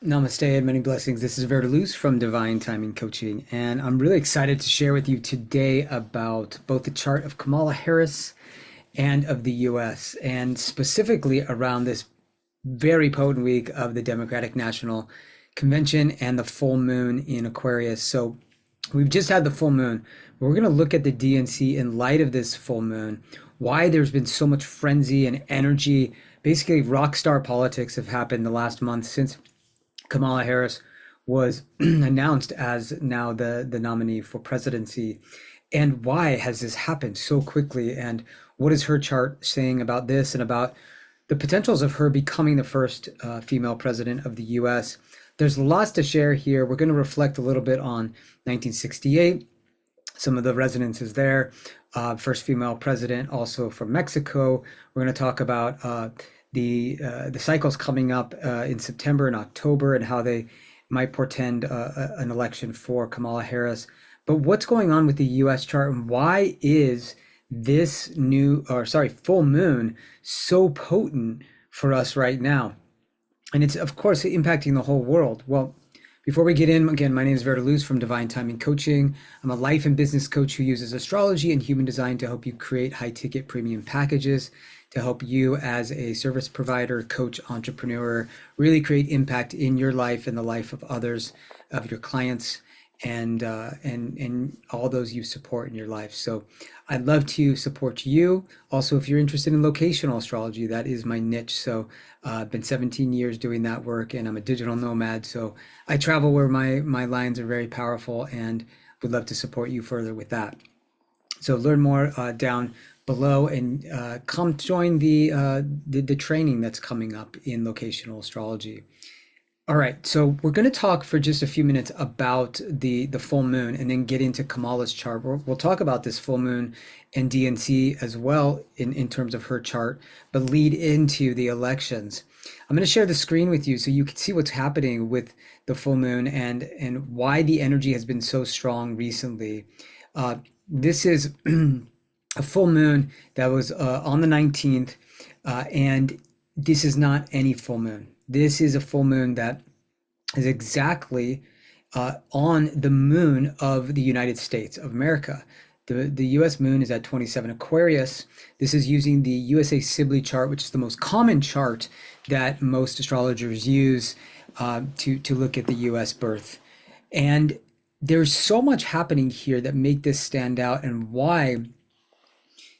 Namaste and many blessings. This is VerDarLuz from Divine Timing Coaching, and I'm really excited to share with you today about both the chart of Kamala Harris and of the US, and specifically around this very potent week of the Democratic National Convention and the full moon in Aquarius. So we've just had the full moon. We're going to look at the DNC in light of this full moon, why there's been so much frenzy and energy. Basically, rock star politics have happened the last month since Kamala Harris was announced as now the nominee for presidency. And why has this happened so quickly? And what is her chart saying about this and about the potentials of her becoming the first female president of the US? There's lots to share here. We're going to reflect a little bit on 1968, some of the resonances there. First female president, also from Mexico. We're going to talk about the cycles coming up in September and October and how they might portend an election for Kamala Harris. But what's going on with the U.S. chart, and why is this full moon so potent for us right now? And it's of course impacting the whole world. Well, before we get in, again, my name is VerDarLuz from Divine Timing Coaching. I'm a life and business coach who uses astrology and human design to help you create high-ticket premium packages to help you as a service provider, coach, entrepreneur, really create impact in your life and the life of others, of your clients, and all those you support in your life. So I'd love to support you. Also, if you're interested in locational astrology, that is my niche. So I've been 17 years doing that work, and I'm a digital nomad. So I travel where my lines are very powerful, and would love to support you further with that. So learn more down below, and come join the training that's coming up in locational astrology. All right, so we're going to talk for just a few minutes about the full moon, and then get into Kamala's chart. We'll talk about this full moon and DNC as well in terms of her chart, but lead into the elections. I'm going to share the screen with you so you can see what's happening with the full moon and why the energy has been so strong recently. This is a full moon that was on the 19th, and this is not any full moon. This is a full moon that is exactly on the moon of the United States of America. The US moon is at 27 Aquarius. This is using the USA Sibley chart, which is the most common chart that most astrologers use to look at the US birth. And there's so much happening here that make this stand out, and why it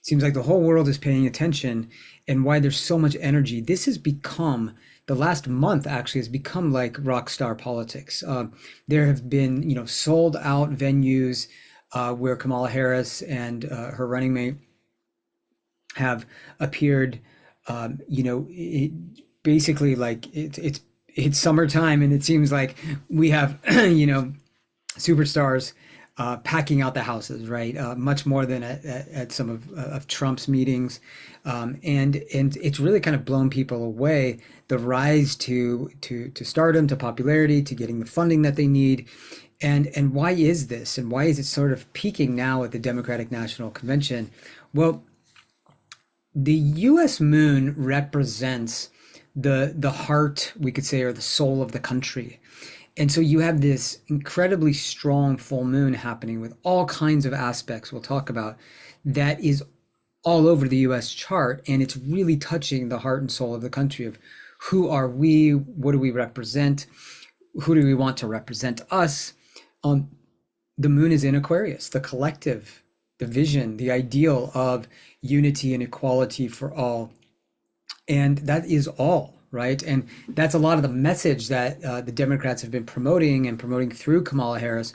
seems like the whole world is paying attention, and why there's so much energy. This has become, the last month actually has become like rock star politics. There have been, sold out venues where Kamala Harris and her running mate have appeared. Basically like it's summertime, and it seems like we have, superstars packing out the houses, right? Much more than at some of Trump's meetings, and it's really kind of blown people away. The rise to stardom, to popularity, to getting the funding that they need, and why is this? And why is it sort of peaking now at the Democratic National Convention? Well, the U.S. moon represents the heart, we could say, or the soul of the country. And so you have this incredibly strong full moon happening with all kinds of aspects we'll talk about, that is all over the US chart. And it's really touching the heart and soul of the country of who are we, what do we represent, who do we want to represent us. The moon is in Aquarius, the collective, the vision, the ideal of unity and equality for all. And that is all. Right. And that's a lot of the message that the Democrats have been promoting through Kamala Harris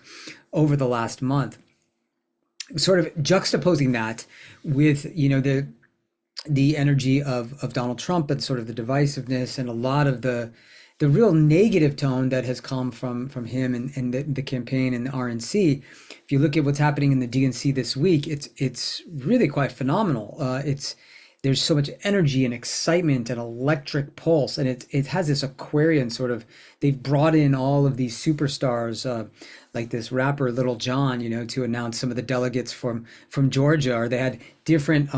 over the last month. Sort of juxtaposing that with, the energy of Donald Trump and sort of the divisiveness and a lot of the real negative tone that has come from him and the campaign and the RNC. If you look at what's happening in the DNC this week, it's really quite phenomenal. there's so much energy and excitement and electric pulse, and it has this Aquarian sort of. They've brought in all of these superstars, like this rapper Little John, to announce some of the delegates from Georgia, or they had different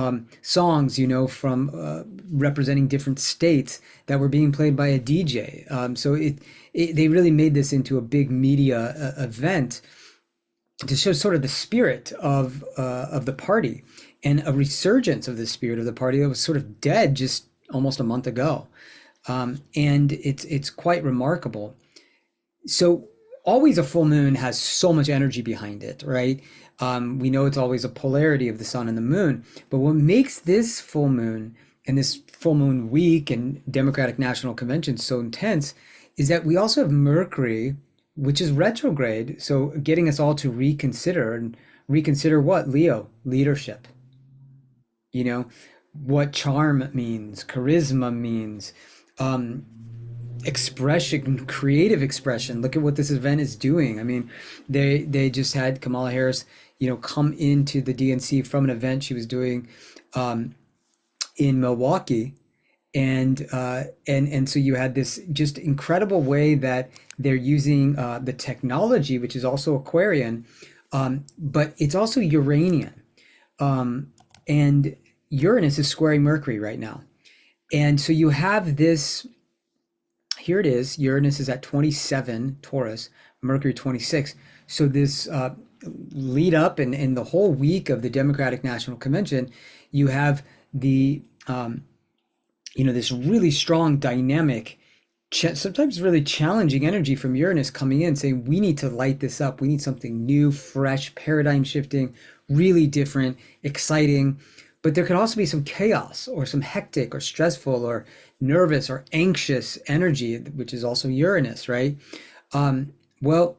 songs, from representing different states that were being played by a DJ. So they really made this into a big media event to show sort of the spirit of the party, and a resurgence of the spirit of the party that was sort of dead just almost a month ago. And it's quite remarkable. So always a full moon has so much energy behind it, right? We know it's always a polarity of the sun and the moon, but what makes this full moon and this full moon week and Democratic National Convention so intense is that we also have Mercury, which is retrograde, so getting us all to reconsider, and reconsider what? Leo, leadership. You know, what charm means, charisma means, um, expression, creative expression. Look at what this event is doing. I mean, they just had Kamala Harris, come into the DNC from an event she was doing um, in Milwaukee, and so you had this just incredible way that they're using the technology, which is also Aquarian, but it's also Uranian, and Uranus is squaring Mercury right now, and so you have this. Here it is. Uranus is at 27 Taurus, Mercury 26. So this lead up and the whole week of the Democratic National Convention, you have the this really strong dynamic, sometimes really challenging energy from Uranus coming in, saying we need to light this up. We need something new, fresh, paradigm shifting, really different, exciting. But there can also be some chaos or some hectic or stressful or nervous or anxious energy, which is also Uranus, right? Well,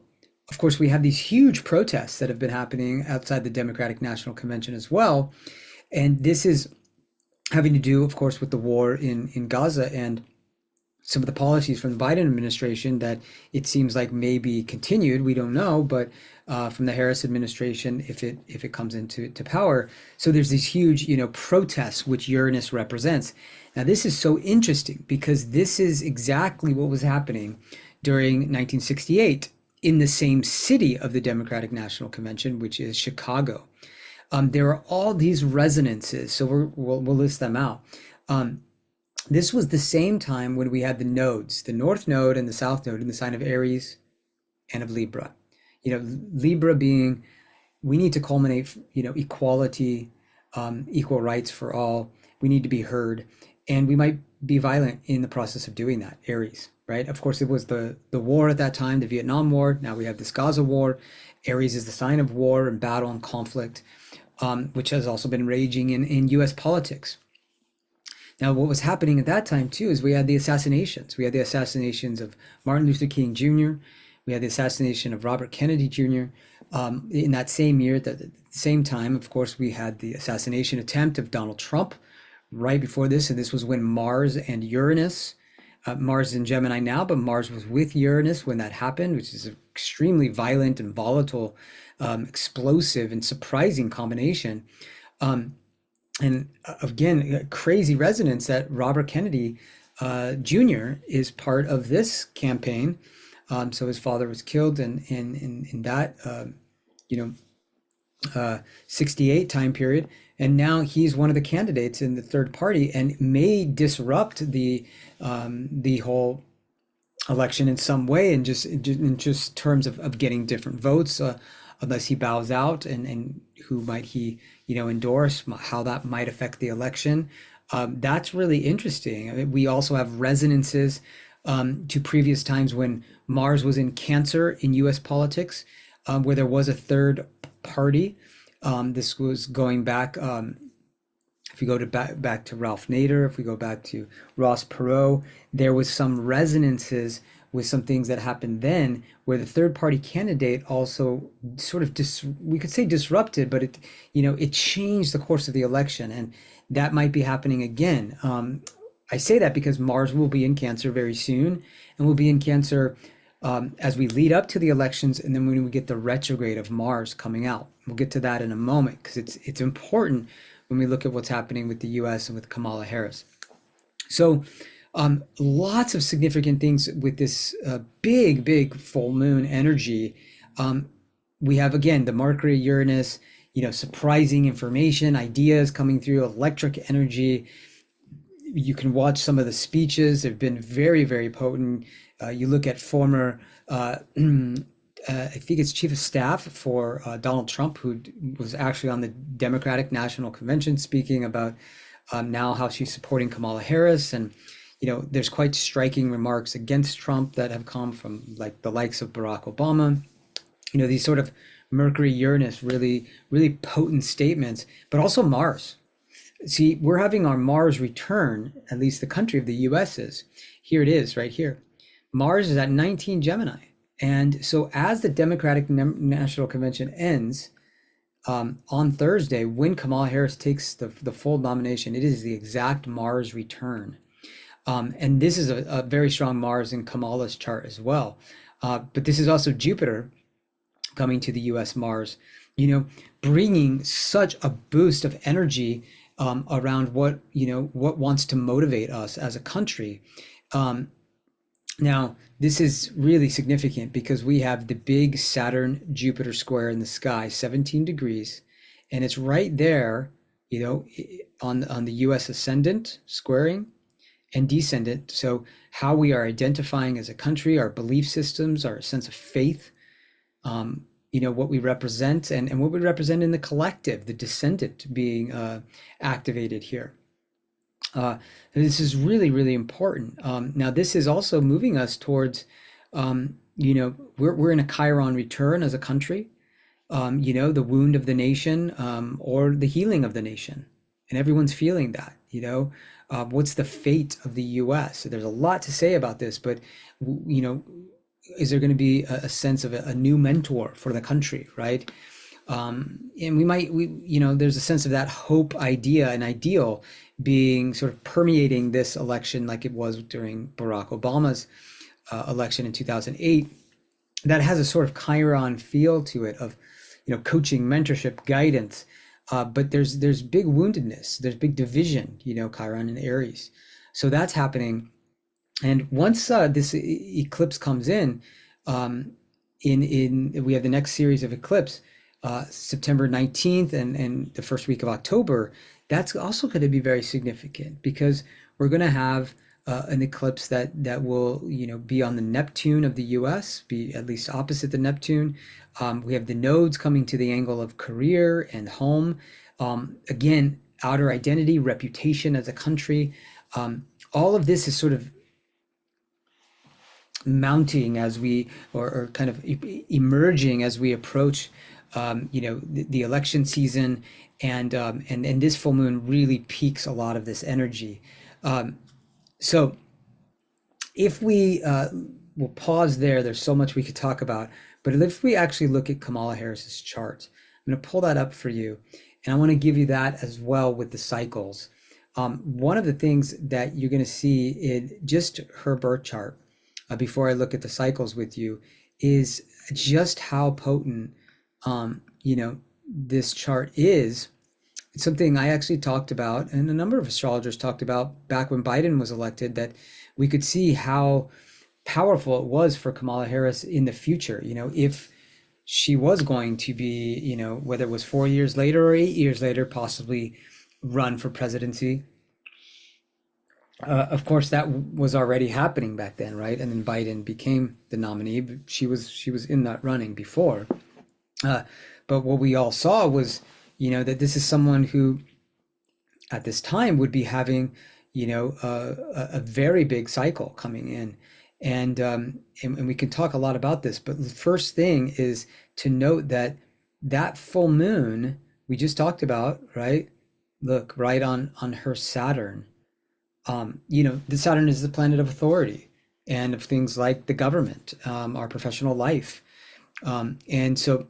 of course, we have these huge protests that have been happening outside the Democratic National Convention as well. And this is having to do, of course, with the war in Gaza and some of the policies from the Biden administration that it seems like may be continued. We don't know, but from the Harris administration, if it comes into power. So there's these huge, protests which Uranus represents. Now this is so interesting because this is exactly what was happening during 1968 in the same city of the Democratic National Convention, which is Chicago. There are all these resonances, so we'll list them out. This was the same time when we had the nodes, the North Node and the South Node in the sign of Aries and of Libra. Libra being, we need to culminate, equality, equal rights for all. We need to be heard, and we might be violent in the process of doing that. Aries, right? Of course, it was the war at that time, the Vietnam War. Now we have this Gaza war. Aries is the sign of war and battle and conflict, which has also been raging in U.S. politics. Now, what was happening at that time, too, is we had the assassinations. We had the assassinations of Martin Luther King Jr. We had the assassination of Robert Kennedy Jr. In that same year, at the same time, of course, we had the assassination attempt of Donald Trump right before this. And this was when Mars and Uranus, Mars is in Gemini now, but Mars was with Uranus when that happened, which is an extremely violent and volatile, explosive and surprising combination. And again, crazy resonance that Robert Kennedy Jr. is part of this campaign. So his father was killed in that 68 time period, and now he's one of the candidates in the third party, and may disrupt the whole election in some way, and just terms of getting different votes, unless he bows out, and who might he endorse, how that might affect the election. That's really interesting. I mean, we also have resonances to previous times when Mars was in Cancer in U.S. politics, where there was a third party. This was going back, if we go back to Ralph Nader, if we go back to Ross Perot, there was some resonances with some things that happened then, where the third party candidate also sort of we could say disrupted, but it changed the course of the election, and that might be happening again. I say that because Mars will be in Cancer very soon, and will be in Cancer as we lead up to the elections, and then when we get the retrograde of Mars coming out. We'll get to that in a moment, because it's important when we look at what's happening with the US and with Kamala Harris. So lots of significant things with this big full moon energy. We have, again, the Mercury, Uranus, surprising information, ideas coming through, electric energy. You can watch some of the speeches. They've been very potent. You look at former, I think it's chief of staff for Donald Trump, who was actually on the Democratic National Convention speaking about now how she's supporting Kamala Harris. And, there's quite striking remarks against Trump that have come from like the likes of Barack Obama. These sort of Mercury, Uranus, really potent statements, but also Mars. See, we're having our Mars return, at least the country of the US is. Here it is, right here. Mars is at 19 Gemini. And so as the Democratic National Convention ends on Thursday, when Kamala Harris takes the full nomination, it is the exact Mars return. And this is a very strong Mars in Kamala's chart as well. But this is also Jupiter coming to the US Mars, bringing such a boost of energy around what wants to motivate us as a country. Now, this is really significant because we have the big Saturn-Jupiter square in the sky, 17 degrees, and it's right there, on the US ascendant squaring and descendant. So how we are identifying as a country, our belief systems, our sense of faith, what we represent and what we represent in the collective, the descendant being activated here. This is really important. Now, this is also moving us towards, we're in a Chiron return as a country, the wound of the nation or the healing of the nation. And everyone's feeling that, what's the fate of the US? So there's a lot to say about this, but, is there going to be a sense of a new mentor for the country, right? And there's a sense of that hope idea and ideal being sort of permeating this election like it was during Barack Obama's election in 2008. That has a sort of Chiron feel to it of, coaching, mentorship, guidance. But there's big woundedness, there's big division, Chiron and Aries. So that's happening. And once this eclipse comes in we have the next series of eclipse, September 19th and the first week of October. That's also going to be very significant because we're going to have an eclipse that will, be on the Neptune of the US, be at least opposite the Neptune. We have the nodes coming to the angle of career and home. Again, outer identity, reputation as a country. All of this is sort of mounting as we, or kind of emerging as we approach, the election season, and this full moon really peaks a lot of this energy. So if we will pause there, there's so much we could talk about, but if we actually look at Kamala Harris's chart, I'm going to pull that up for you, and I want to give you that as well with the cycles. One of the things that you're going to see in just her birth chart, before I look at the cycles with you, is just how potent, this chart is. It's something I actually talked about, and a number of astrologers talked about back when Biden was elected, that we could see how powerful it was for Kamala Harris in the future. If she was going to be, whether it was 4 years later or 8 years later, possibly run for presidency. Of course, that was already happening back then, right? And then Biden became the nominee. But she was in that running before. But what we all saw was, that this is someone who, at this time, would be having, a very big cycle coming in, and we can talk a lot about this. But the first thing is to note that full moon we just talked about, right? Look, right on her Saturn. The Saturn is the planet of authority and of things like the government, our professional life. And so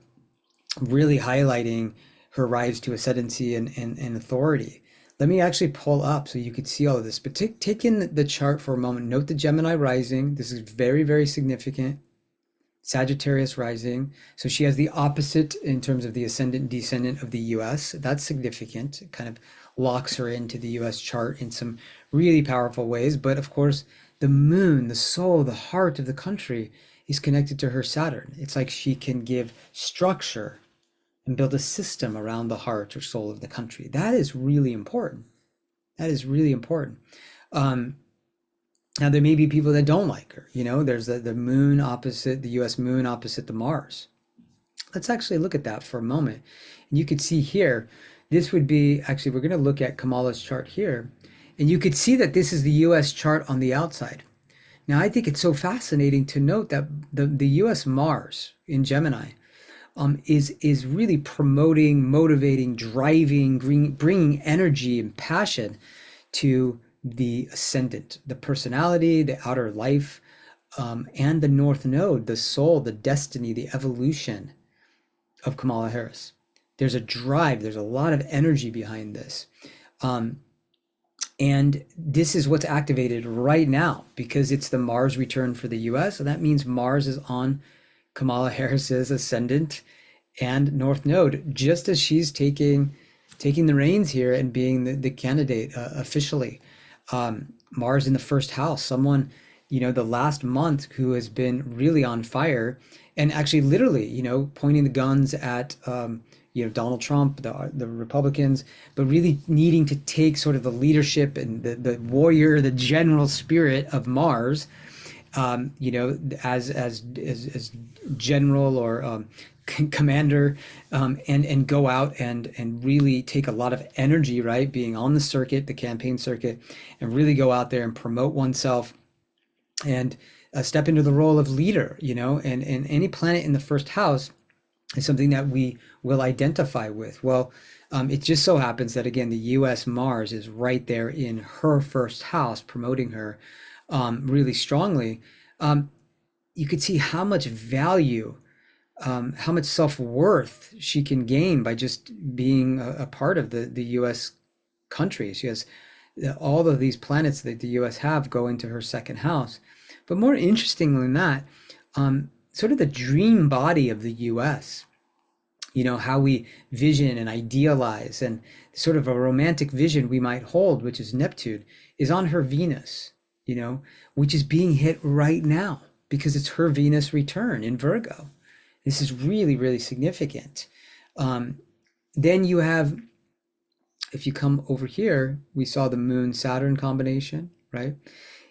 really highlighting her rise to ascendancy and authority. Let me actually pull up so you could see all of this, but take in the chart for a moment. Note the Gemini rising. This is very, very significant. Sagittarius rising. So she has the opposite in terms of the ascendant and descendant of the US. That's significant. It kind of locks her into the US chart in some really powerful ways. But of course, the moon, the soul, the heart of the country is connected to her Saturn. It's like she can give structure and build a system around the heart or soul of the country. That is really important. That is really important. Um, Now there may be people that don't like her. There's the moon opposite, the US moon opposite the Mars. Let's actually look at that for a moment. And you could see here, this would be, actually, we're going to look at Kamala's chart here. And you could see that this is the US chart on the outside. Now, I think it's so fascinating to note that the US Mars in Gemini is really promoting, motivating, driving, bringing energy and passion to the ascendant, the personality, the outer life, and the North Node, the soul, the destiny, the evolution of Kamala Harris. There's a drive, there's a lot of energy behind this. And this is what's activated right now because it's the Mars return for the US. So that means Mars is on Kamala Harris's ascendant and North Node, just as she's taking the reins here and being the candidate officially. Mars in the first house, someone, the last month who has been really on fire and actually literally, pointing the guns at, Donald Trump, the Republicans, but really needing to take sort of the leadership and the warrior, the general spirit of Mars, as general or commander, and go out and really take a lot of energy, right? Being on the circuit, the campaign circuit, and really go out there and promote oneself and step into the role of leader, and any planet in the first house is something that we will identify with. Well, it just so happens that, again, the US Mars is right there in her first house, promoting her really strongly. You could see how much value, how much self-worth she can gain by just being a part of the US country. She has all of these planets that the US have go into her second house. But more interesting than that, sort of the dream body of the US, how we vision and idealize, and sort of a romantic vision we might hold, which is Neptune, is on her Venus, which is being hit right now because it's her Venus return in Virgo. This is really, really significant. Then you have, if you come over here, we saw the Moon-Saturn combination, right?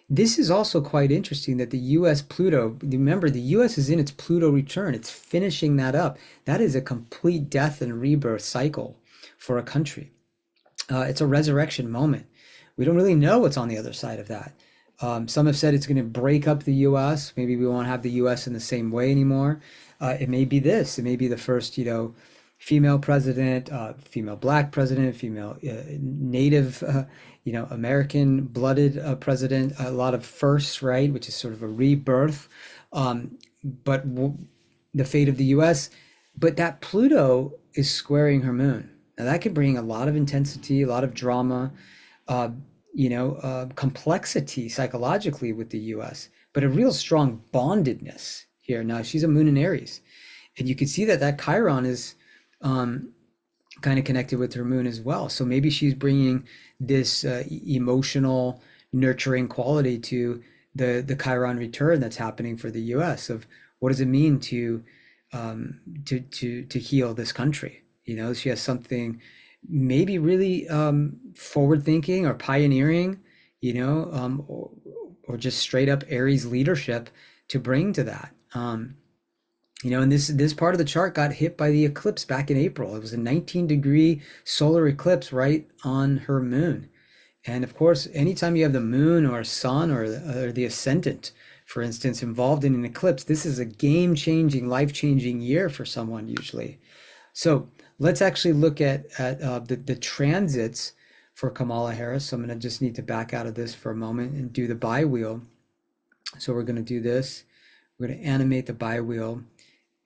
This is also quite interesting that the US Pluto, remember the US is in its Pluto return. It's finishing that up. That is a complete death and rebirth cycle for a country. It's a resurrection moment. We don't really know what's on the other side of that. Some have said it's going to break up the US. Maybe we won't have the US in the same way anymore. It may be this. It may be the first, female president, female black president, female native, American blooded president, a lot of firsts, right? Which is sort of a rebirth. But the fate of the US, but that Pluto is squaring her moon. Now that could bring a lot of intensity, a lot of drama, complexity psychologically with the US, but a real strong bondedness here. Now she's a moon in Aries, and you can see that Chiron is kind of connected with her moon as well. So maybe she's bringing this emotional, nurturing quality to the Chiron return that's happening for the U.S. of what does it mean to heal this country. She has something maybe really forward thinking or pioneering, or just straight up Aries leadership to bring to that. And this part of the chart got hit by the eclipse back in April. It was a 19-degree solar eclipse right on her moon. And of course, anytime you have the moon or sun or the ascendant, for instance, involved in an eclipse, this is a game-changing, life-changing year for someone usually. So let's actually look at the transits for Kamala Harris. So I'm going to just need to back out of this for a moment and do the bi-wheel. So we're going to do this. We're going to animate the bi-wheel.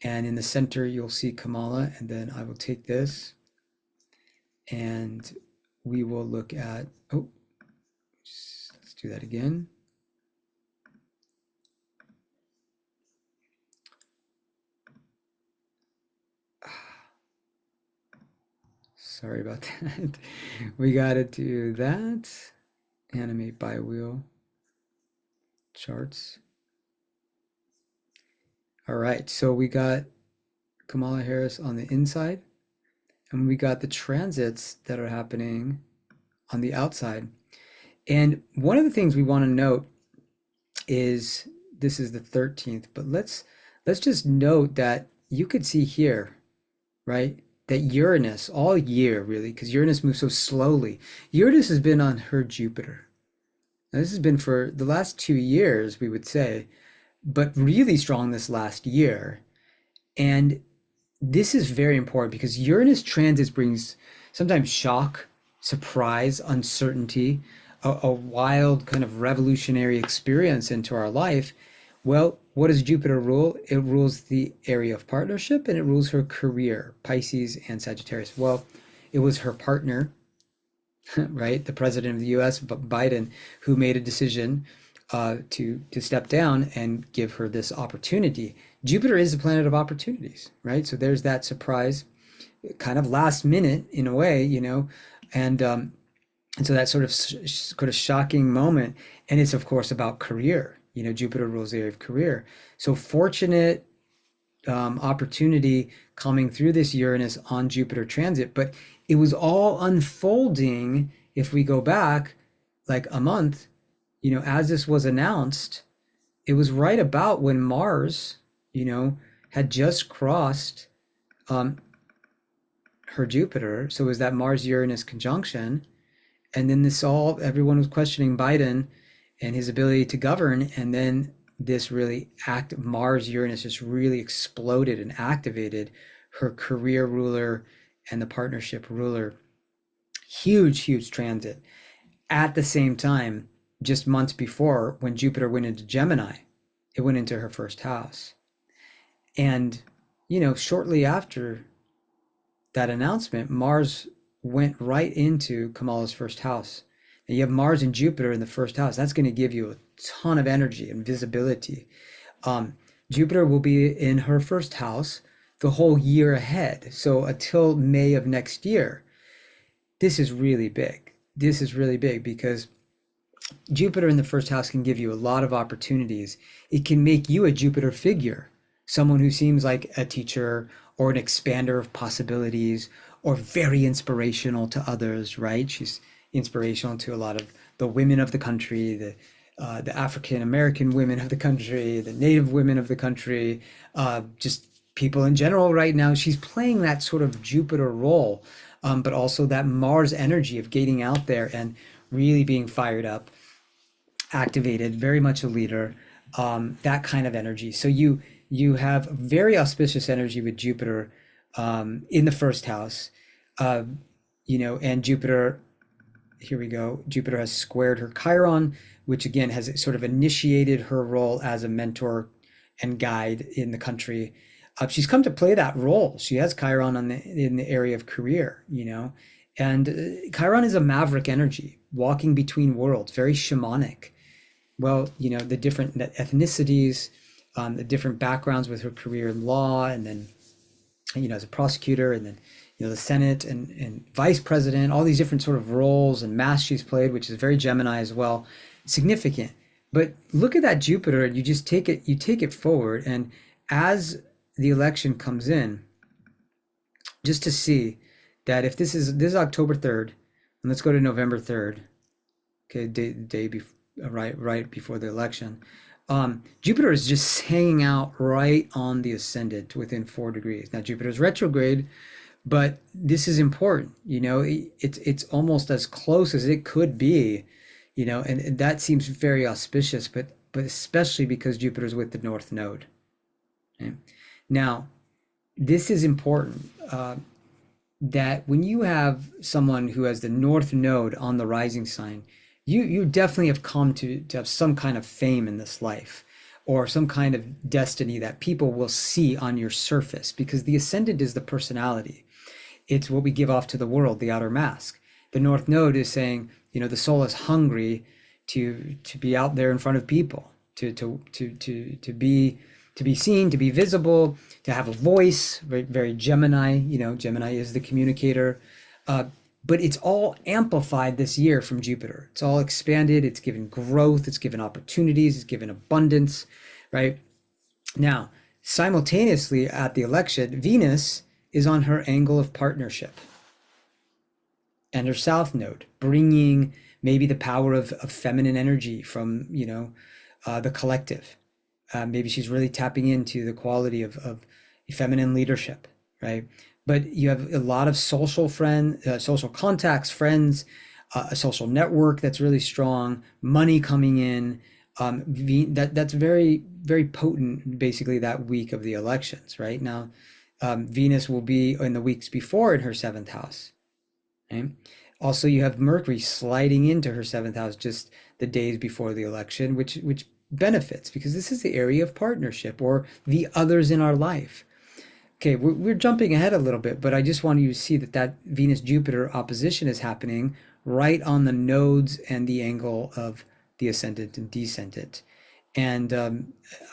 And in the center, you'll see Kamala, and then I will take this and we will look at, let's do that again. Sorry about that. We gotta do that. Animate by wheel charts. All right, so we got Kamala Harris on the inside, and we got the transits that are happening on the outside. And one of the things we want to note is this is the 13th, but let's just note that you could see here, right? That Uranus all year really, because Uranus moves so slowly. Uranus has been on her Jupiter. Now, this has been for the last 2 years, we would say, but really strong this last year. And this is very important because Uranus transits brings sometimes shock, surprise, uncertainty, a wild kind of revolutionary experience into our life. Well, what does Jupiter rule? It rules the area of partnership and it rules her career, Pisces and Sagittarius. Well, it was her partner, right? The president of the US, Biden, who made a decision to step down and give her this opportunity. Jupiter is the planet of opportunities, right? So there's that surprise, kind of last minute in a way, and so that sort of shocking moment, and it's of course about career. Jupiter rules the area of career. So fortunate opportunity coming through this Uranus on Jupiter transit, but it was all unfolding if we go back like a month, as this was announced, it was right about when Mars, had just crossed her Jupiter. So it was that Mars-Uranus conjunction. And then everyone was questioning Biden and his ability to govern. And then this really Mars-Uranus just really exploded and activated her career ruler and the partnership ruler. Huge, huge transit. At the same time, just months before, when Jupiter went into Gemini, it went into her first house. And, shortly after that announcement, Mars went right into Kamala's first house. And you have Mars and Jupiter in the first house. That's going to give you a ton of energy and visibility. Jupiter will be in her first house the whole year ahead. So until May of next year, this is really big. This is really big because Jupiter in the first house can give you a lot of opportunities. It can make you a Jupiter figure, someone who seems like a teacher or an expander of possibilities or very inspirational to others, right? She's inspirational to a lot of the women of the country, the African American women of the country, the Native women of the country, just people in general right now. She's playing that sort of Jupiter role, but also that Mars energy of getting out there and really being fired up, activated, very much a leader, that kind of energy. So you have very auspicious energy with Jupiter in the first house, and Jupiter, here we go, Jupiter has squared her Chiron, which again has sort of initiated her role as a mentor and guide in the country. She's come to play that role. She has Chiron in the area of career, and Chiron is a maverick energy, walking between worlds, very shamanic. Well, the different ethnicities, the different backgrounds with her career in law, and then, as a prosecutor, and then, the Senate and vice president, all these different sort of roles and masks she's played, which is very Gemini as well, significant. But look at that Jupiter, and you just take it forward, and as the election comes in, just to see that if this is October 3rd, and let's go to November 3rd, okay, day before, right before the election. Jupiter is just hanging out right on the ascendant within 4 degrees. Now Jupiter's retrograde, but this is important. It's almost as close as it could be, and that seems very auspicious, but especially because Jupiter's with the North Node. Okay? Now, this is important, that when you have someone who has the North Node on the rising sign, you definitely have come to have some kind of fame in this life, or some kind of destiny that people will see on your surface, because the ascendant is the personality. It's what we give off to the world, the outer mask. The North Node is saying, the soul is hungry to be out there in front of people, to be seen, to be visible, to have a voice. Very, very Gemini. Gemini is the communicator. But it's all amplified this year from Jupiter. It's all expanded. It's given growth. It's given opportunities. It's given abundance, right? Now, simultaneously at the election, Venus is on her angle of partnership and her south node, bringing maybe the power of feminine energy from, the collective. Maybe she's really tapping into the quality of feminine leadership, right? But you have a lot of social contacts, friends, a social network that's really strong, money coming in. That's very, very potent, basically, that week of the elections, right? Now, Venus will be in the weeks before in her seventh house. Okay? Also, you have Mercury sliding into her seventh house just the days before the election, which benefits because this is the area of partnership or the others in our life. Okay, we're jumping ahead a little bit, but I just want you to see that Venus-Jupiter opposition is happening right on the nodes and the angle of the ascendant and descendant. And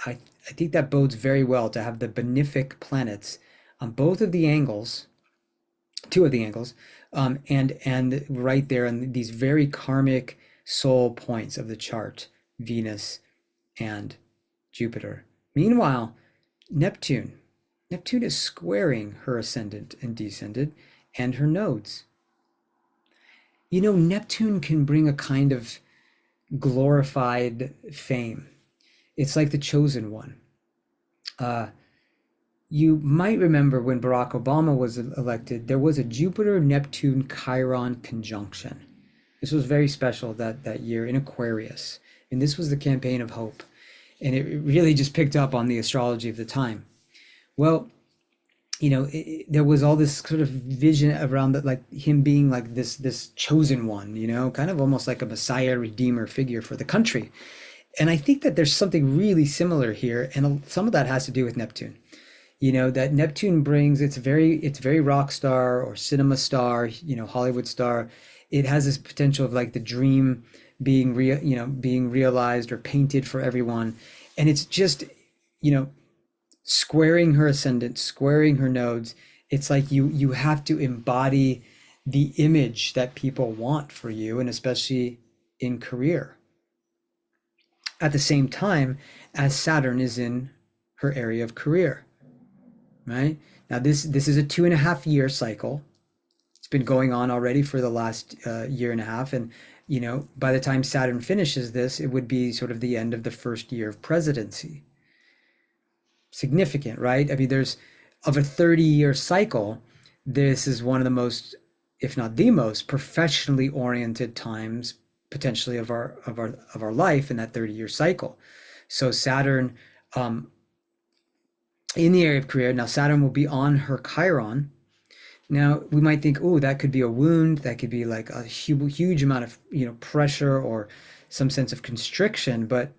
I think that bodes very well to have the benefic planets on both of the angles, two of the angles, and right there in these very karmic soul points of the chart, Venus and Jupiter. Meanwhile, Neptune is squaring her ascendant and descendant and her nodes. Neptune can bring a kind of glorified fame. It's like the chosen one. You might remember when Barack Obama was elected, there was a Jupiter-Neptune Chiron conjunction. This was very special that year in Aquarius. And this was the campaign of hope. And it really just picked up on the astrology of the time. Well, there was all this sort of vision around that, like him being like this chosen one, kind of almost like a Messiah redeemer figure for the country. And I think that there's something really similar here. And some of that has to do with Neptune. That Neptune brings, it's very rock star or cinema star, Hollywood star. It has this potential of like the dream being being realized or painted for everyone. And it's just, squaring her ascendant, squaring her nodes. It's like you have to embody the image that people want for you, and especially in career. At the same time as Saturn is in her area of career, right? Now this is a 2.5 year cycle. It's been going on already for the last year and a half, and by the time Saturn finishes this, it would be sort of the end of the first year of presidency. Significant, right? I mean, there's of a 30-year cycle, this is one of the most, if not the most, professionally oriented times potentially of our life in that 30-year cycle. So Saturn in the area of career. Now Saturn will be on her Chiron. Now we might think, oh, that could be a wound, that could be like a huge amount of pressure or some sense of constriction. But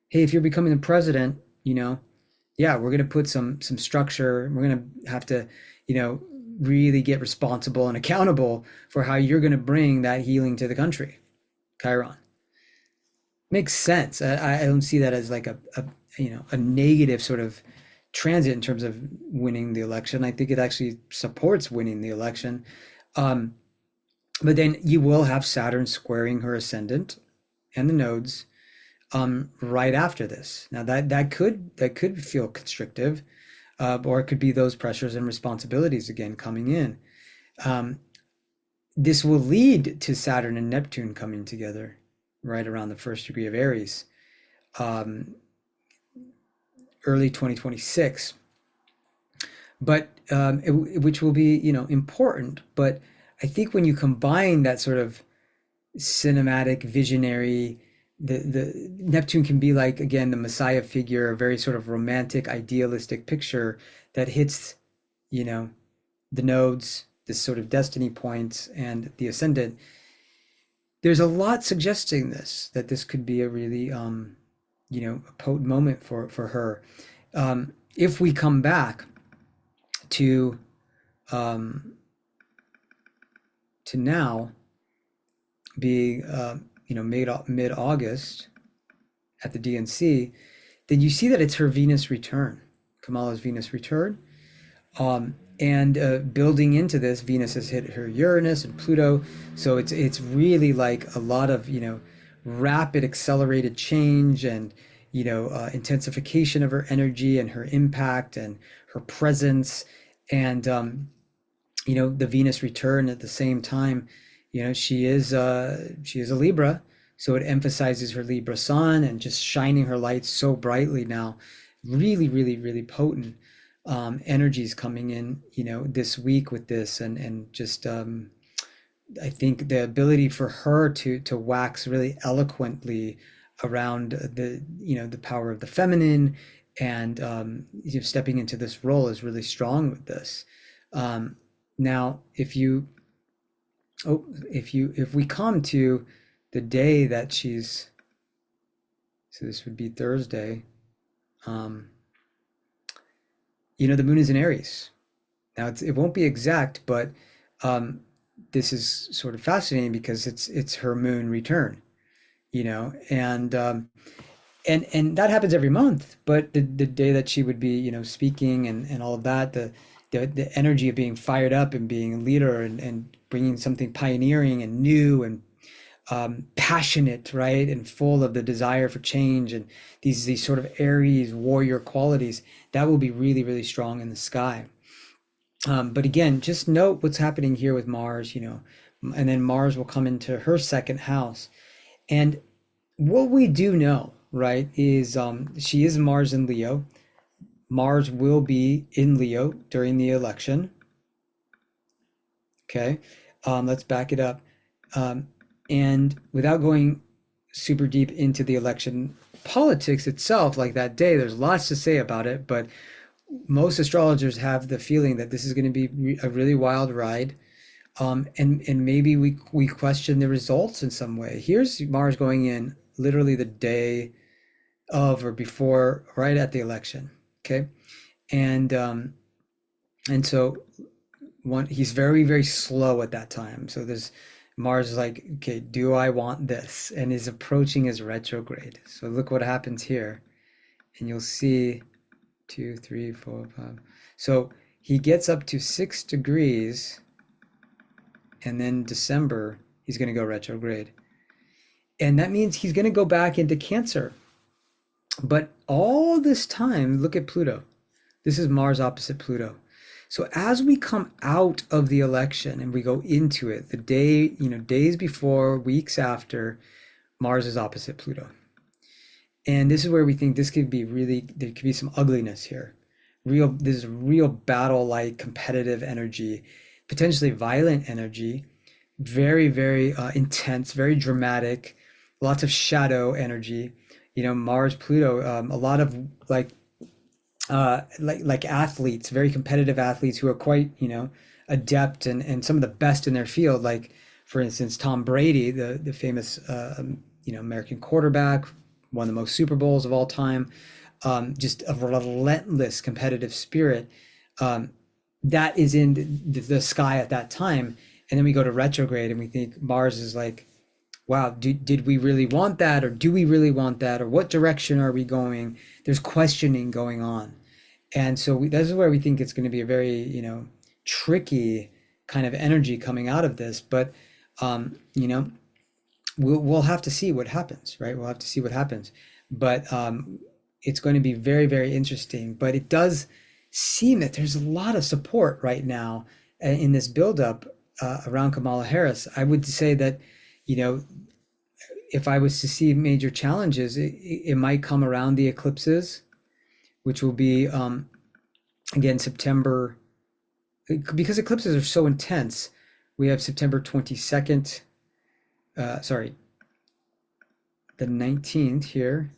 hey, if you're becoming the president, yeah, we're going to put some structure. We're going to have to, really get responsible and accountable for how you're going to bring that healing to the country. Chiron. Makes sense. I don't see that as like a negative sort of transit in terms of winning the election. I think it actually supports winning the election. But then you will have Saturn squaring her ascendant and the nodes right after this. Now that could feel constrictive, or it could be those pressures and responsibilities again coming in. This will lead to Saturn and Neptune coming together right around the first degree of Aries, early 2026. But which will be important. But I think when you combine that sort of cinematic, visionary, the Neptune can be like, again, the Messiah figure, a very sort of romantic, idealistic picture that hits, the nodes, this sort of destiny points, and the ascendant. There's a lot suggesting that this could be a really, a potent moment for her. If we come back to now being, mid-August at the DNC, then you see that it's her Venus return, Kamala's Venus return. And building into this, Venus has hit her Uranus and Pluto, so it's really like a lot of, rapid accelerated change, and intensification of her energy and her impact and her presence. And the Venus return at the same time, she is a Libra, so it emphasizes her Libra sun and just shining her light so brightly now. Really, really, really potent energies coming in, this week with this. And just I think the ability for her to wax really eloquently around the power of the feminine, and stepping into this role is really strong with this. Now, if we come to the day that she's, so this would be Thursday, um, the moon is in Aries. Now, it won't be exact, but um, this is sort of fascinating because it's her moon return, and that happens every month. But the day that she would be, speaking and all of that, the energy of being fired up and being a leader, and bringing something pioneering and new and passionate, right, and full of the desire for change, and these sort of Aries warrior qualities, that will be really, really strong in the sky. But again, just note what's happening here with Mars, and then Mars will come into her second house. And what we do know, right, is she is Mars in Leo. Mars will be in Leo during the election. Okay, let's back it up. And without going super deep into the election politics itself, like that day, there's lots to say about it, but most astrologers have the feeling that this is going to be a really wild ride. And maybe we question the results in some way. Here's Mars going in literally the day of or before, right at the election. Okay, and so he's very, very slow at that time. So there's Mars is like, okay, do I want this? And is approaching his retrograde. So look what happens here, and you'll see 2, 3, 4, 5. So he gets up to 6 degrees, and then December he's going to go retrograde, and that means he's going to go back into Cancer. But all this time, look at Pluto. This is Mars opposite Pluto. So as we come out of the election and we go into it, the day, days before, weeks after, Mars is opposite Pluto. And this is where we think this could be really, there could be some ugliness here. This is real battle-like competitive energy, potentially violent energy, very, very intense, very dramatic, lots of shadow energy. Mars, Pluto, a lot of like athletes, very competitive athletes who are quite, adept and some of the best in their field. Like, for instance, Tom Brady, the famous, American quarterback, won the most Super Bowls of all time. Just a relentless competitive spirit that is in the sky at that time. And then we go to retrograde and we think Mars is like, wow, did we really want that? Or do we really want that? Or what direction are we going? There's questioning going on. And so this is where we think it's going to be a very, tricky kind of energy coming out of this. But, we'll have to see what happens, right? We'll have to see what happens. But it's going to be very, very interesting. But it does seem that there's a lot of support right now in this buildup around Kamala Harris. I would say that, if I was to see major challenges, it might come around the eclipses, which will be, again, September, because eclipses are so intense. We have September 22nd, sorry, the 19th here.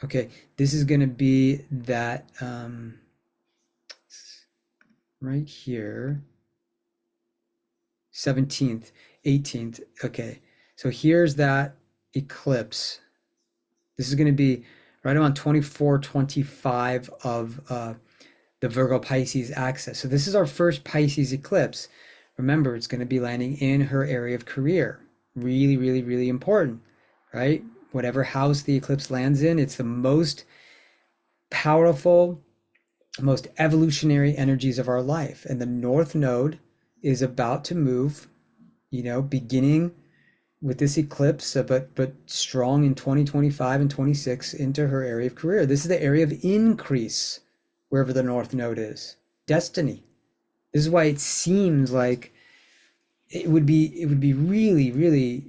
Okay, this is going to be that right here, 17th, 18th. Okay, so here's that eclipse. This is going to be right around 24, 25 of the Virgo Pisces axis. So this is our first Pisces eclipse. Remember, it's going to be landing in her area of career. Really, really, really important, right? Whatever house the eclipse lands in, it's the most powerful most evolutionary energies of our life. And the North Node is about to move, beginning with this eclipse, but strong in 2025 and 26 into her area of career. This is the area of increase, wherever the North Node is. Destiny. This is why it seems like it would be really, really,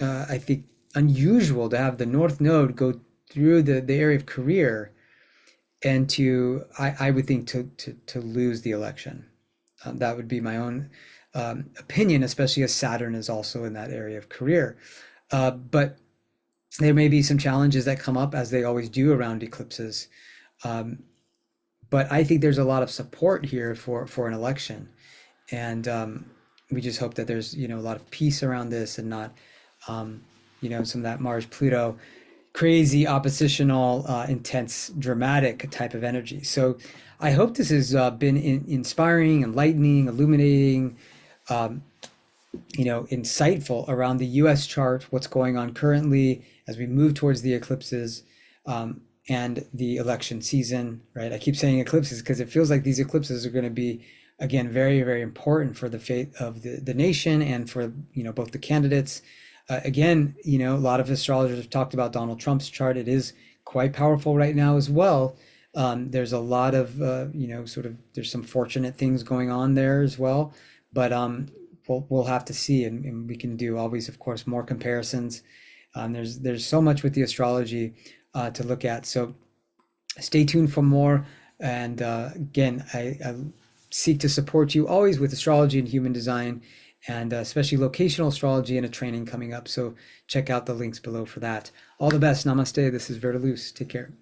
I think, unusual to have the North Node go through the area of career and I would think to lose the election. That would be my own opinion, especially as Saturn is also in that area of career. But there may be some challenges that come up as they always do around eclipses. But I think there's a lot of support here for an election. And we just hope that there's, a lot of peace around this and not, some of that Mars Pluto crazy oppositional, intense, dramatic type of energy. So I hope this has been inspiring, enlightening, illuminating, insightful around the US chart, what's going on currently as we move towards the eclipses and the election season, right? I keep saying eclipses because it feels like these eclipses are going to be, again, very, very important for the fate of the nation and for, both the candidates. Again, a lot of astrologers have talked about Donald Trump's chart. It is quite powerful right now as well. There's a lot of, there's some fortunate things going on there as well. But we'll have to see, and we can do always, of course, more comparisons. There's so much with the astrology to look at. So stay tuned for more. And again, I seek to support you always with astrology and human design, and especially locational astrology and a training coming up. So check out the links below for that. All the best. Namaste. This is VerDarLuz. Take care.